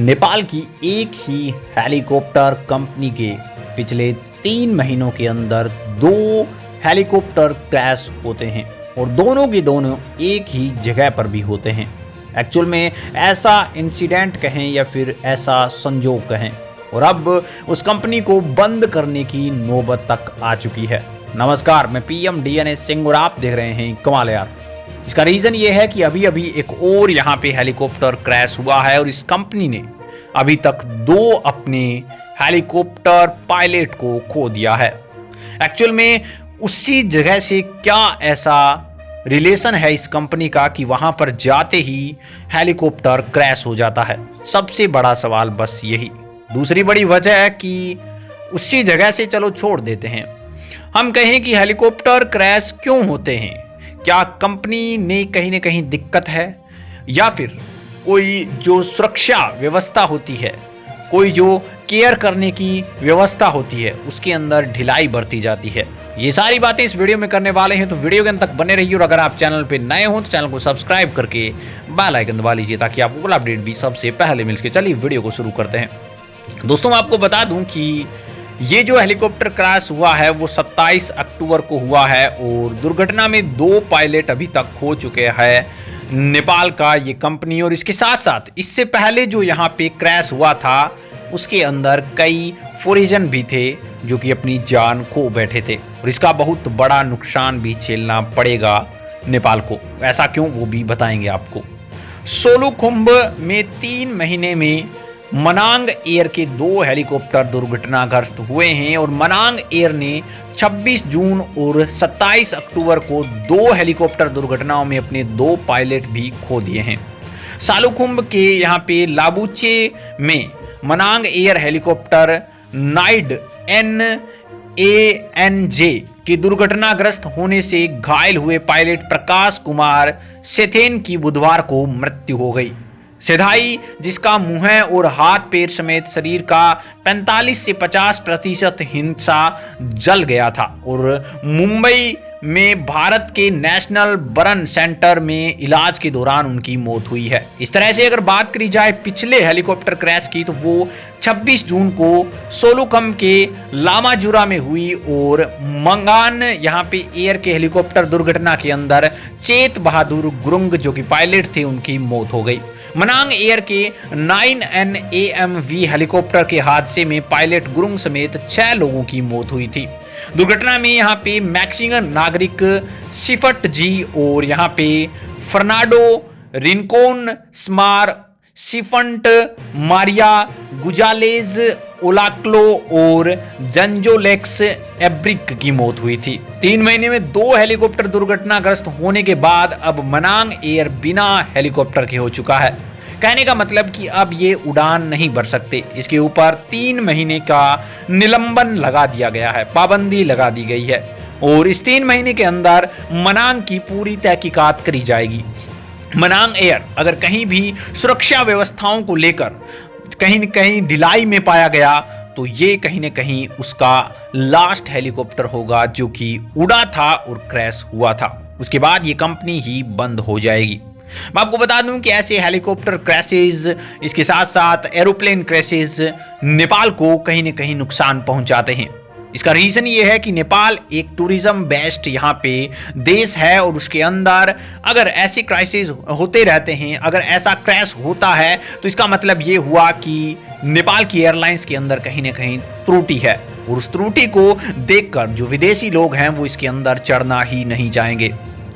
नेपाल की एक ही helicopter company के पिछले 3 महीनों के अंदर 2 हेलीकॉप्टर क्रैश होते हैं और दोनों के दोनों एक ही जगह पर भी होते हैं। एक्चुअल में ऐसा इंसिडेंट कहें या फिर ऐसा संजोग कहें, और अब उस कंपनी को बंद करने की नौबत तक आ चुकी है। नमस्कार, मैं पीएम डीएनए सिंह और आप देख रहे हैं कमाल यार। इसका रीजन ये है कि अभी अभी एक और यहाँ पे हेलीकॉप्टर क्रैश हुआ है और इस कंपनी ने अभी तक 2 अपने हेलीकॉप्टर पायलट को खो दिया है। एक्चुअल में उसी जगह से क्या ऐसा रिलेशन है इस कंपनी का कि वहां पर जाते ही हेलीकॉप्टर क्रैश हो जाता है? सबसे बड़ा सवाल बस यही। दूसरी बड़ी वजह है कि उसी जगह से चलो छोड़ देते हैं, हम कहें कि हेलीकॉप्टर क्रैश क्यों होते हैं? क्या कंपनी ने कहीं ना कहीं दिक्कत है, या फिर कोई जो सुरक्षा व्यवस्था होती है, कोई जो केयर करने की व्यवस्था होती है, उसके अंदर ढिलाई बरती जाती है? ये सारी बातें इस वीडियो में करने वाले हैं, तो वीडियो के अंत तक बने रहिए। और अगर आप चैनल पे नए हो तो चैनल को सब्सक्राइब करके बेल आइकन दबा लीजिए ताकि आपको कुल अपडेट भी सबसे पहले मिल सके। चलिए वीडियो को शुरू करते हैं। दोस्तों, मैं आपको बता दूं कि ये जो हेलीकॉप्टर क्रैश हुआ है वो 27 अक्टूबर को हुआ है और दुर्घटना में 2 पायलट अभी तक खो चुके हैं नेपाल का ये कंपनी। और इसके साथ साथ इससे पहले जो यहाँ पे क्रैश हुआ था उसके अंदर कई फॉरेनर भी थे जो कि अपनी जान खो बैठे थे, और इसका बहुत बड़ा नुकसान भी झेलना पड़ेगा नेपाल को। ऐसा क्यों, वो भी बताएंगे आपको। सोलुखुंभ में 3 महीने में मनांग एयर के 2 हेलीकॉप्टर दुर्घटनाग्रस्त हुए हैं और मनांग एयर ने 26 जून और 27 अक्टूबर को 2 हेलीकॉप्टर दुर्घटनाओं में अपने 2 पायलट भी खो दिए हैं। सोलुखुंभ के यहाँ पे लाबुचे में मनांग एयर हेलीकॉप्टर नाइड NANJ की दुर्घटनाग्रस्त होने से घायल हुए पायलट प्रकाश कुमार सेथेन की बुधवार को मृत्यु हो गई। सेधाई, जिसका मुंह और हाथ पैर समेत शरीर का 45 से 50% हिस्सा जल गया था और मुंबई में भारत के नेशनल बर्न सेंटर में इलाज के दौरान उनकी मौत हुई है। इस तरह से अगर बात करी जाए पिछले हेलीकॉप्टर क्रैश की, तो वो 26 जून को सोलुखुंभ के लामाजुरा में हुई और मंगान यहाँ पे एयर के हेलीकॉप्टर दुर्घटना के अंदर चेत बहादुर गुरुंग जो कि पायलट थे उनकी मौत हो गई। मनांग एयर के 9NAMV हेलीकॉप्टर के हादसे में पायलट गुरुंग समेत 6 लोगों की मौत हुई थी। दुर्घटना में यहाँ पे मैक्सिकन नागरिक सिफट जी और यहाँ पे फर्नाडो रिनकोन स्मार सिफंट मारिया गुजालेज ओलाक्लो और जंजोलेक्स एब्रिक की मौत हुई थी। 3 महीने में 2 हेलीकॉप्टर दुर्घटनाग्रस्त होने के बाद अब मनांग एयर बिना हेलीकॉप्टर के हो चुका है। कहने का मतलब कि अब ये उड़ान नहीं भर सकते। इसके ऊपर 3 महीने का निलंबन लगा दिया गया है, पाबंदी लगा दी गई है और इस 3 महीने के अंदर मनांग की पूरी तहकीकात करी जाएगी। मनांग एयर अगर कहीं भी सुरक्षा व्यवस्थाओं को लेकर कहीं न कहीं ढिलाई में पाया गया तो ये कहीं न कहीं उसका लास्ट हेलीकॉप्टर होगा जो कि उड़ा था और क्रैश हुआ था। उसके बाद ये कंपनी ही बंद हो जाएगी। मैं आपको बता दूं कि ऐसे हेलीकॉप्टर क्रैशेस, इसके साथ साथ एरोप्लेन क्रैशेस नेपाल को कहीं न कहीं नुकसान पहुंचाते हैं। इसका रीजन ये है कि नेपाल एक टूरिज्म बेस्ड यहाँ पे देश है और उसके अंदर अगर ऐसे क्राइसिस होते रहते हैं, अगर ऐसा क्रैश होता है तो इसका मतलब ये हुआ कि नेपाल की एयरलाइंस के अंदर कहीं ना कहीं त्रुटि है और उस त्रुटि को देखकर जो विदेशी लोग हैं वो इसके अंदर चढ़ना ही नहीं चाहेंगे।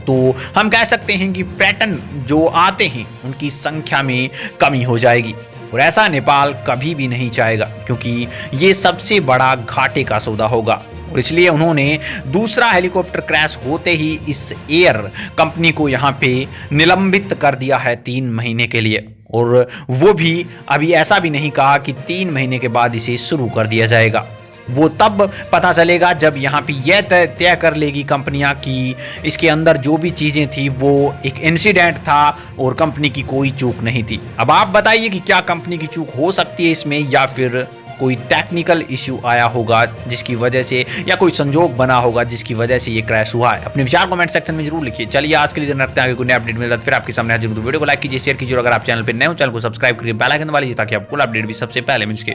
तो हम कह सकते हैं कि पर्यटन जो आते हैं उनकी संख्या में कमी हो जाएगी और ऐसा नेपाल कभी भी नहीं चाहेगा क्योंकि ये सबसे बड़ा घाटे का सौदा होगा। और इसलिए उन्होंने दूसरा हेलीकॉप्टर क्रैश होते ही इस एयर कंपनी को यहाँ पे निलंबित कर दिया है 3 महीने के लिए, और वो भी अभी ऐसा भी नहीं कहा कि 3 महीने के बाद इसे शुरू कर दिया जाएगा। वो तब पता चलेगा जब यहाँ पे यह तय कर लेगी कंपनियां कि इसके अंदर जो भी चीजें थी वो एक इंसिडेंट था और कंपनी की कोई चूक नहीं थी। अब आप बताइए कि क्या कंपनी की चूक हो सकती है इसमें या फिर कोई टेक्निकल इश्यू आया होगा जिसकी वजह से, या कोई संजोग बना होगा जिसकी वजह से ये क्रैश हुआ है। अपने विचार कमेंट सेक्शन में जरूर लिखिए। चलिए आज के लिए रखते हैं, आगे कोई नया अपडेट मिलता है फिर आपके सामने हाजिर हूं। वीडियो को लाइक कीजिए, शेयर कीजिए, अगर आप चैनल पर नए हो चैनल को सब्सक्राइब करिए, बेल आइकन दबा लीजिए ताकि आपको अपडेट भी सबसे पहले मिल सके।